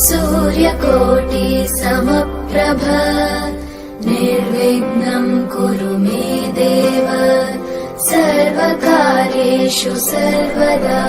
सूर्यकोटि समप्रभ निर्विघ्नं कुरु मे देव सर्वकार्येषु सर्वदा।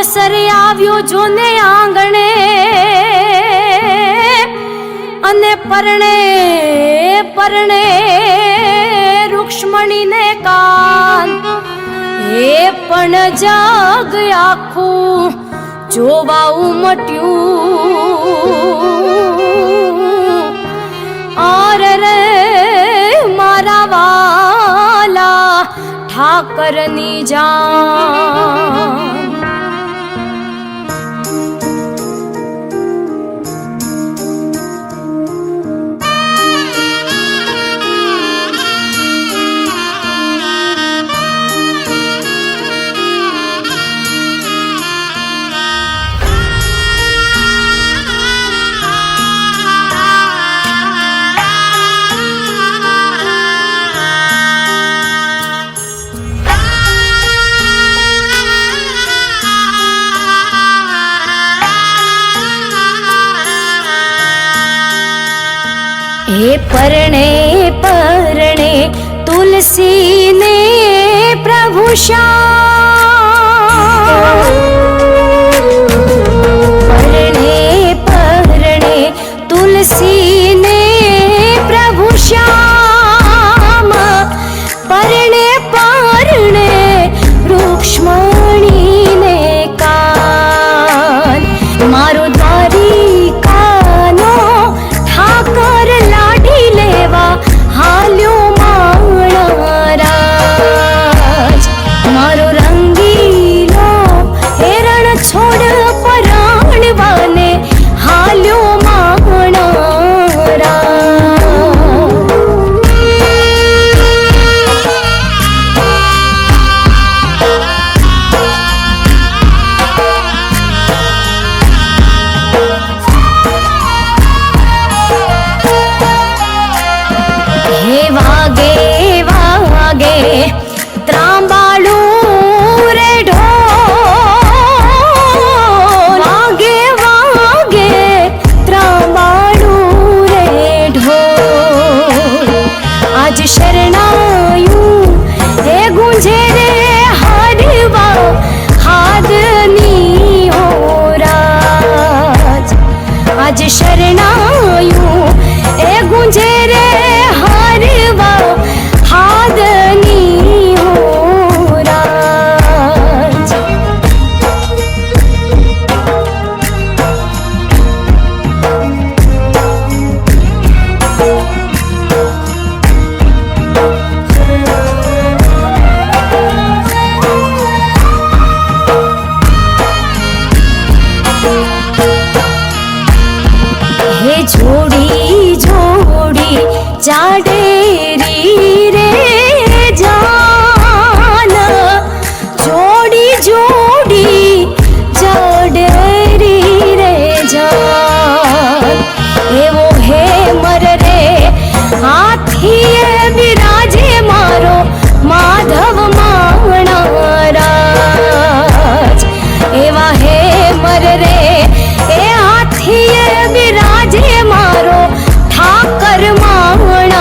અવસર આવ્યો જોને આંગણે અને પરણે પરણે રૂક્ષ્મણીને કાન એ પણ જગ આખું જોવા ઉમટ્યું અરે રે મારા વાલા ઠાકરની જાન हे परणे परणे तुलसी ने प्रभु श्याम परणे परणे तुलसी ने प्रभु श्याम परणे परणे रुक्ष्मणी ने कान मारो द्वारिकानो ठाकर लाडी लेवा हाल्यो माणराज मारो रंगीलो हेरण छोड़ पराणवाने हाल्यो माणराज हे वागे वागे ત્રાંબાળું રે ઢોલ વાગે વાગે ત્રાંબાળું રે ઢોલ આજ શરણાયું હે ગુંજે રે હાડવા હાદની હોરાજ આજ શરણાયું હે ગુંજે રે હારવા હાદની હોરાજ હે જોડી જોડી ચાડેરી રે જાન જોડી જોડી ચાડેરી રે જાન એવો હે મર રે હાથીએ બિરાજે મારો માધવ માણરાજ એવા હે મર રે એ હાથીએ બિરાજે મારો ઠાકર માણરાજ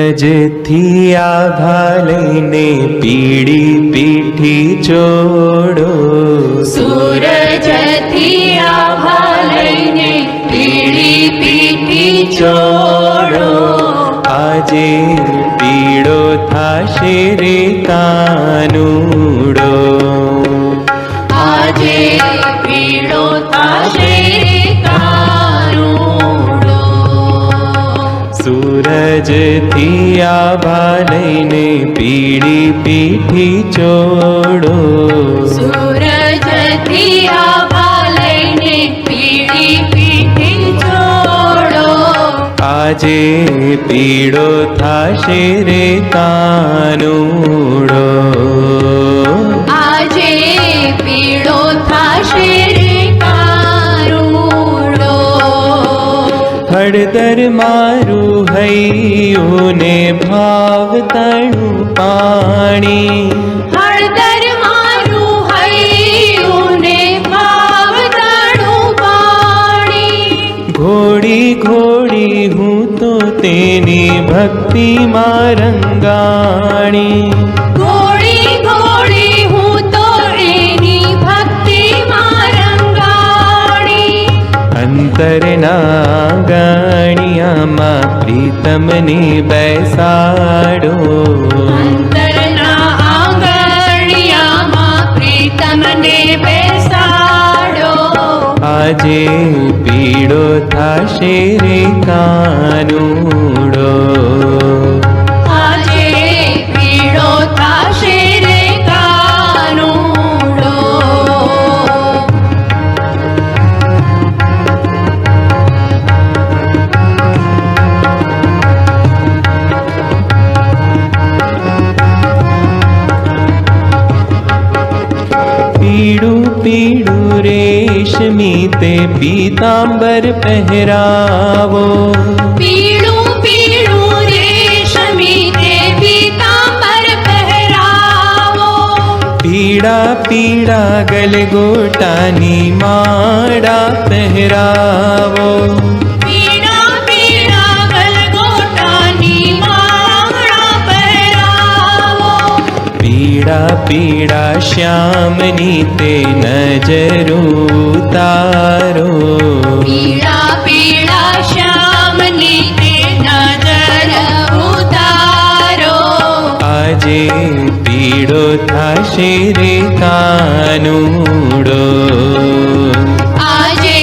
સૂરજથી આભા લઈને પીળી પીઠી ચોડો, સૂરજથી આભા લઈને પીળી પીઠી ચોડો, આજે પીળો થાશે રે કાનુડો, આજે પીળો થાશે કાનુડો. સૂરજથી આભા લઈને પીળી પીઠી ચોડો, સૂરજથી આભા લઈને પીળી પીઠી ચોડો, આજે પીળો થાશે રે કાનુડો, આજે પીળો થાશે રે કાનુડો. હળદર મારું હૈયું ને ભાવ તણું પાણી, હળદર મારું હૈયું ને ભાવતણું પાણી, ઘોડી ઘોડી હું તો તેની ભક્તિમાં રંગાણી, ઘોડી ઘોડી હું તો એની ભક્તિમાં રંગાણી. અંતરના ગણિયામાં પ્રીતમને બેસાડો, અંતરના આંગણિયામાં પ્રીતમને બેસાડો, આજે પીળો થાશે રે કાનુડો, આજે પીળો થાશે રે કાનુડો. પીળું પીળું રેશમી તે પીતાંબર પહેરાવો, પીળું પીળું રેશમી તે પીતાંબર પહેરાવો, પીળા પીળા ગલગોટાની માળા પહેરાવો, પીળા પીળા ગલગોટાની માળા પહેરાવો, પીળા પીળા શ્યામની તે નજર ઉતારો, પીળા પીળા શ્યામની તે નજર ઉતારો, આજે પીળો થાશે રે કાનુડો, આજે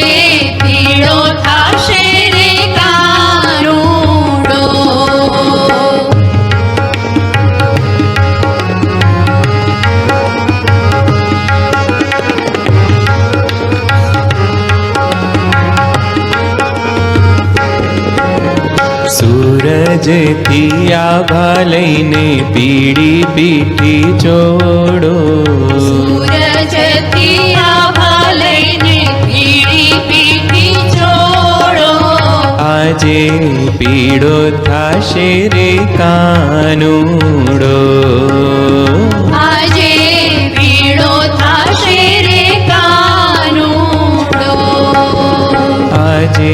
પીળો થાશે રે કાનુડો. સૂરજથી આભા લઈને પીળી પીઠી ચોડો, સૂરજથી આભા લઈને પીળી પીઠી ચોડો, આજે પીળો થાશે રે કાનુડો, આજે પીળો થાશે રે કાનુડો, આજે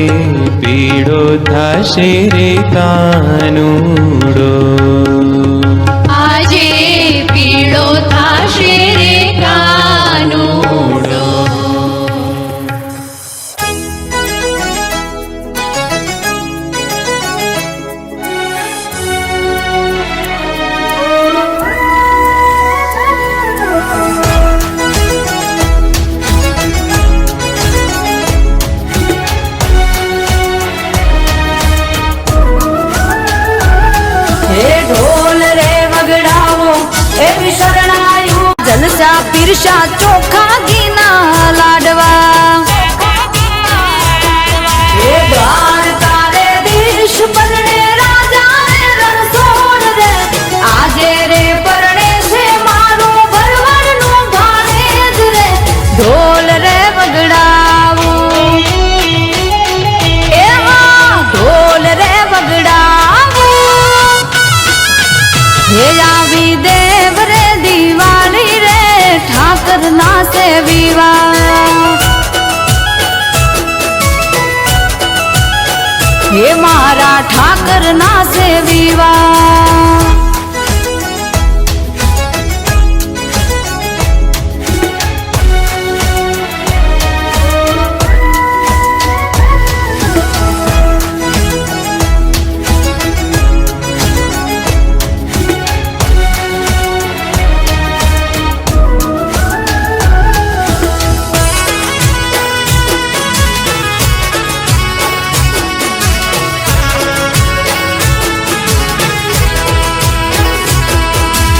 પીળો થાશે રે કાનુડો, આજે પીળો થાશે રે કાનુડો. જલસા પીરસા ચોખા ઘીના લાડવા, હે દ્વારકા રે દેશ પરણે રાજા રે રણછોડ રે, આજે રે પરણે છે મારો ભરવાડનો ભાણેજ રે, ઢોલ રે વગડાવું, એવા ઢોલ રે વગડાવું, હે આવી દેવ રે દિવાળી રે ઠાકર ના સે વિવાહ, હે મારા ઠાકર ના સેવીવા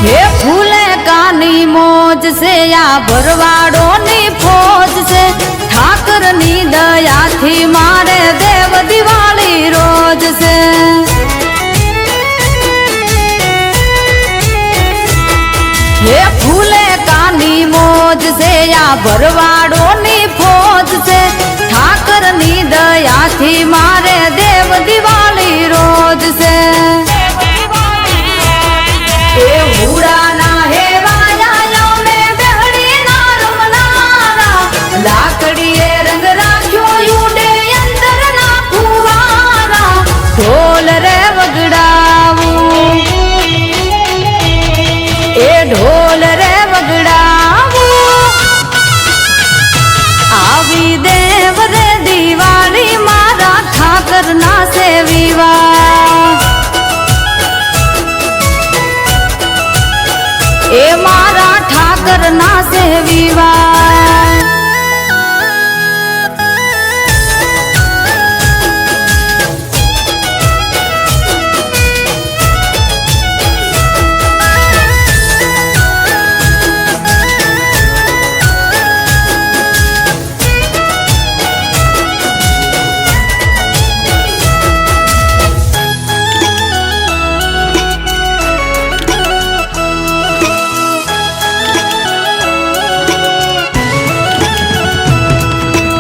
हे फूले कानी मोज से या भरवाड़ो नी फौज से ठाकर नी दया थी मारे देव दिवाली रोज से हे फूले कानी मोज से या भरवाड़ो नी फौज से ठाकर नी दया थी मारे देव दिवाली रोज से लाकड़िए रंग राख्यो यूडे अंदर ना कुवारा ढोल रे वगड़ावू ए ढोल रे वगड़ावू आवी देव रे दिवाली मारा ठाकर ना सेवीवा ए मारा ठाकर ना सेवीवा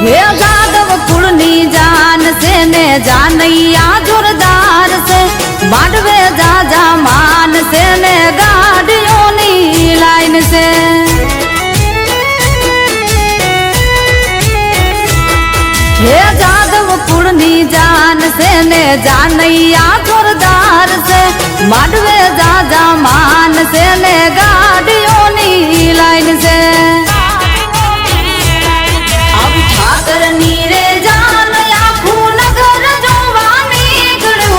हे जादव कुलनी जान से ने जानैया जोरदार से बाडवे जा जा मान से ने गाड़ियों नी लाइन से हे जादव कुलनी जान से ने जानैया जोरदार से बाडवे जा जा मान से ने गाड़ियों नी लाइन से ठाकर नीरे जान आखू नगर जोवानी गड़ू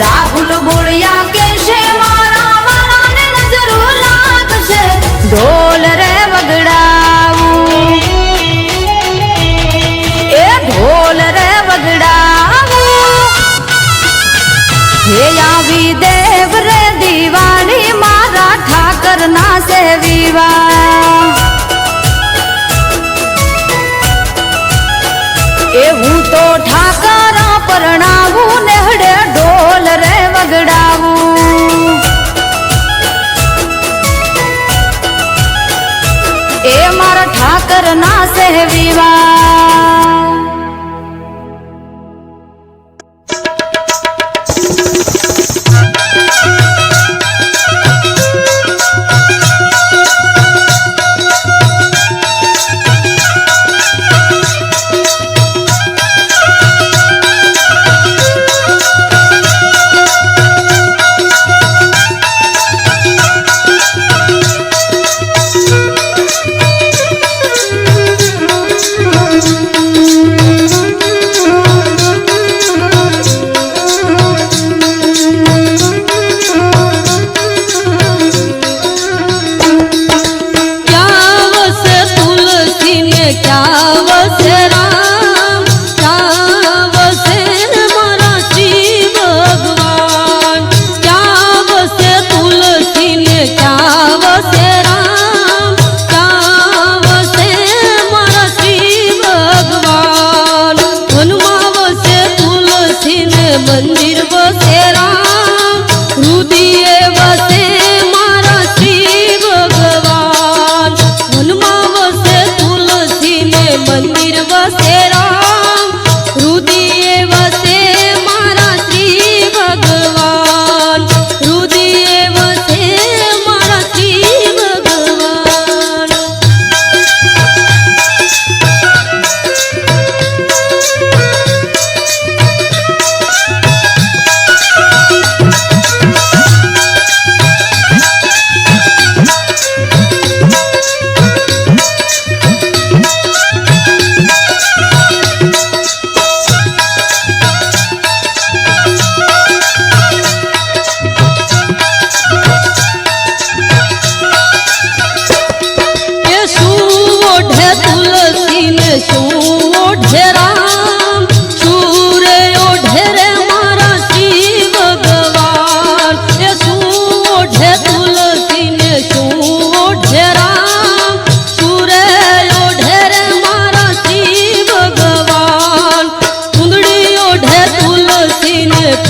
राहुल बोलिया के शे मारा वाला ने नजरू लागशे ढोल रे वगड़ावू ए ढोल रे वगड़ावू हे आवी देव रे दिवाली मारा ठाकर ना सेवीवा એવું તો ઠાકરા પરણાવું નેહડે ઢોલ રે વગડાવું એ મારા ઠાકર ના સેવીવા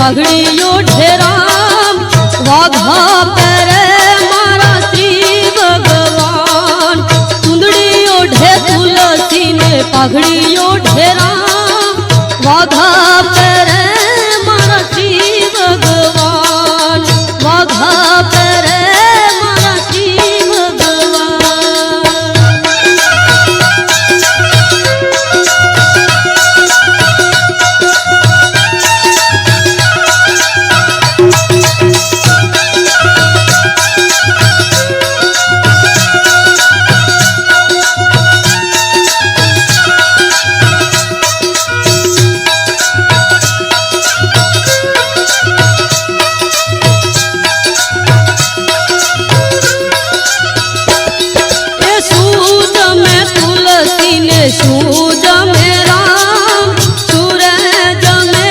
પાઘડીઓ ઢેરામ વાઘા પહેરે મારા શ્રી ભગવાન ચુંદડીઓ ઢે તુલસીને પાઘડીઓ ઢેરામ વાઘા પહેરે મારા શ્રી ભગવાન વાઘા પહેરે મારા શ્રી ભગવાન શું જમે રામ સુરે જમે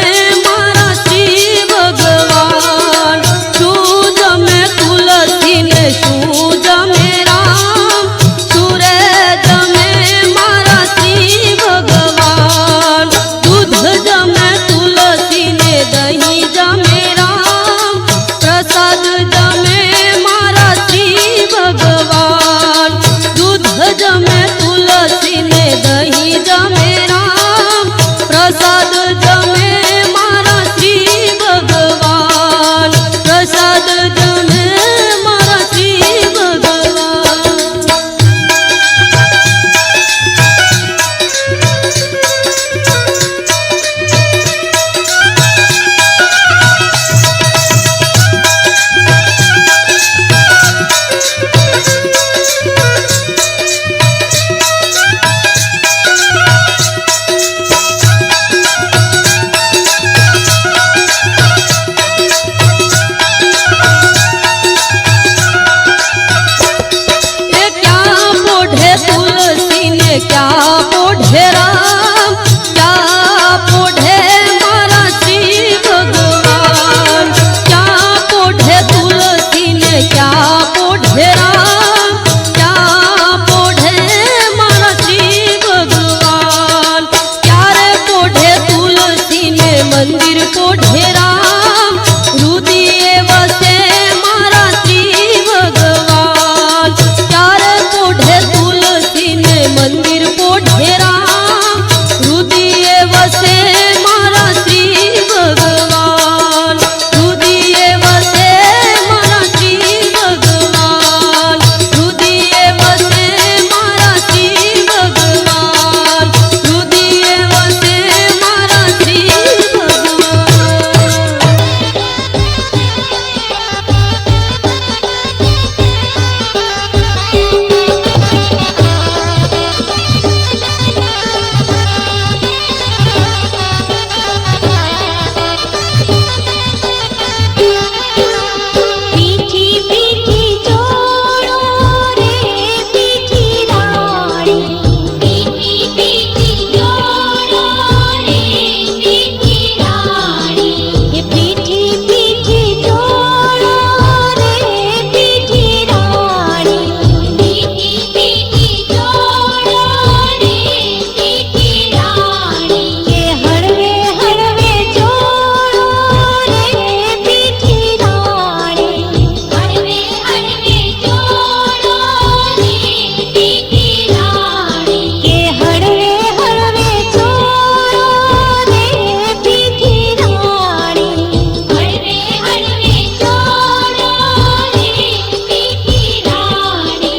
મારા શ્રી ભગવાન શું જમે તુલસીને શું જમે રામ સુરે જમે મારા શ્રી ભગવાન દૂધ જમે તુલસીને દહીં જમે રામ પ્રસાદ જમે મારા શ્રી ભગવાન દૂધ જમે તુલસીને દહીં જમે રામ પ્રસાદ જમે મારા શ્રી ભગવાન પ્રસાદ જમે મારા શ્રી ભગવાન क्या पोढ़े राम क्या पोढ़े मारा श्री भगवान क्या पोढ़े तुलसी ने क्या पोढ़े राम क्या पोढ़े मारा श्री भगवान क्या रे पोढ़े तुलसी ने मंदिर पोढ़े राम रुदिए वसे मारा श्री भगवान क्या रे पोढ़े तुलसी ने मंदिर पोढ़े राम रुदिए वसे मारा श्री भगवान रुदिए वसे मारा श्री भगवान रुदिए वसे मारा श्री भगवान रुदिए वसे मारा श्री पीठी पीठी जोड़ो रे पीठी रानी पीठी पीठी जोड़ो रे पीठी रानी ये पीठी पीठी जोड़ो रे पीठी रानी पीठी पीठी जोड़ो रे पीठी रानी ये हड़वे हड़वे जोड़ो रे पीठी रानी हड़वे हड़वे जोड़ो रे पीठी रानी के हड़वे हड़वे जोड़ो रे पीठी रानी हड़वे हड़वे जोड़ो रे पीठी रानी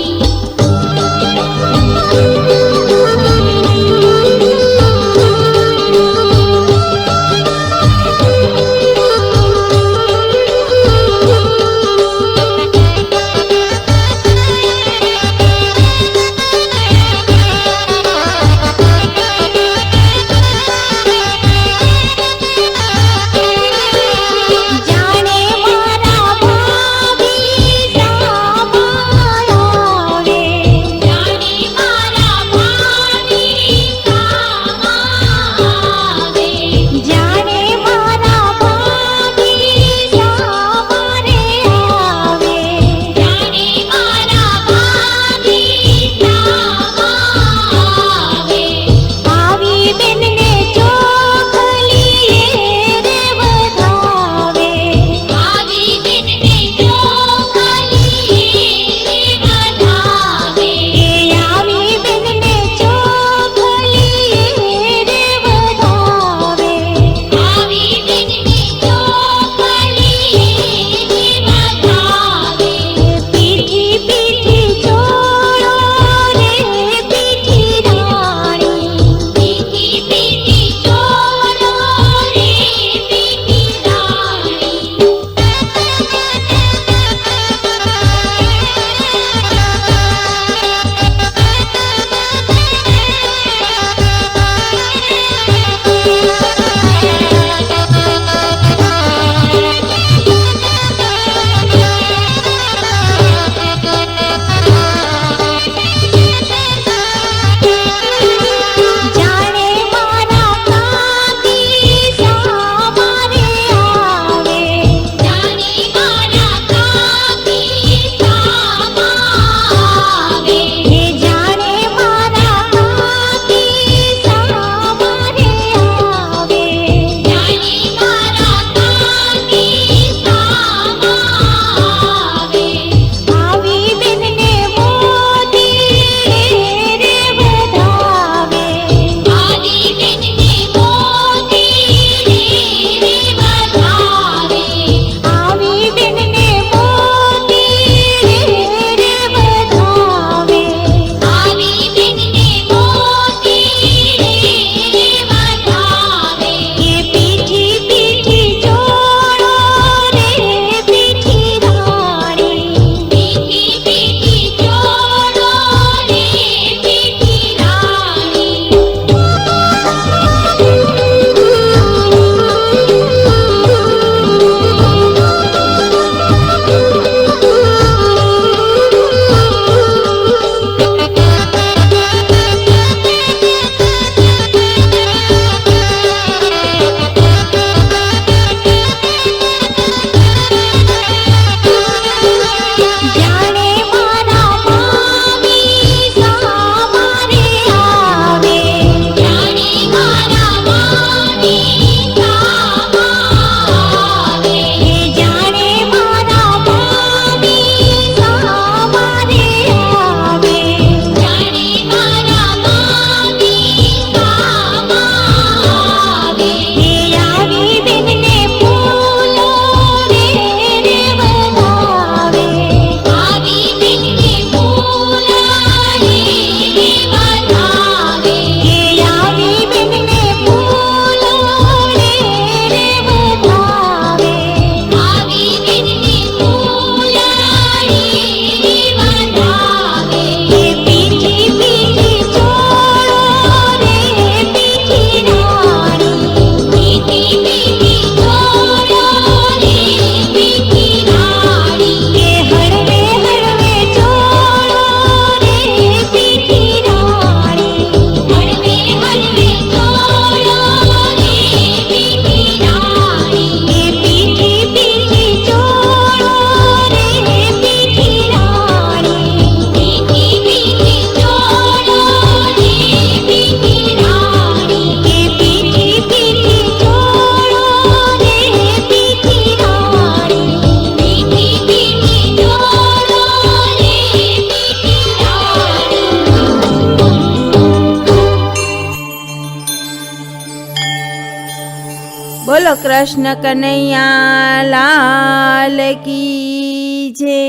બોલો કૃષ્ણ કનૈયા લાલ કી જય,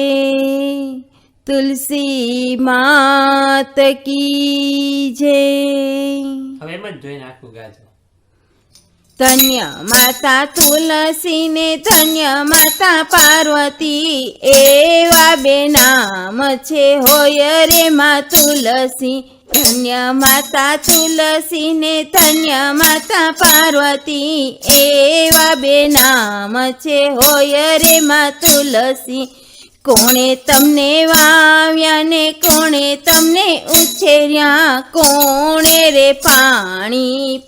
તુલસી માત કી જય. હવે એમ જ જોઈને આખું ગાજો. ધન્ય માતા તુલસી ને ધન્ય માતા પાર્વતી, એવા બે નામ છે હોય રે માં તુલસી. ધન્ય માતા તુલસી ને ધન્ય માતા પાર્વતી, એવા બે નામ છે હોય રે માં તુલસી. કોણે તમને વાવ્યા ને કોણે તમને ઉછેર્યા, કોણે રે પાણી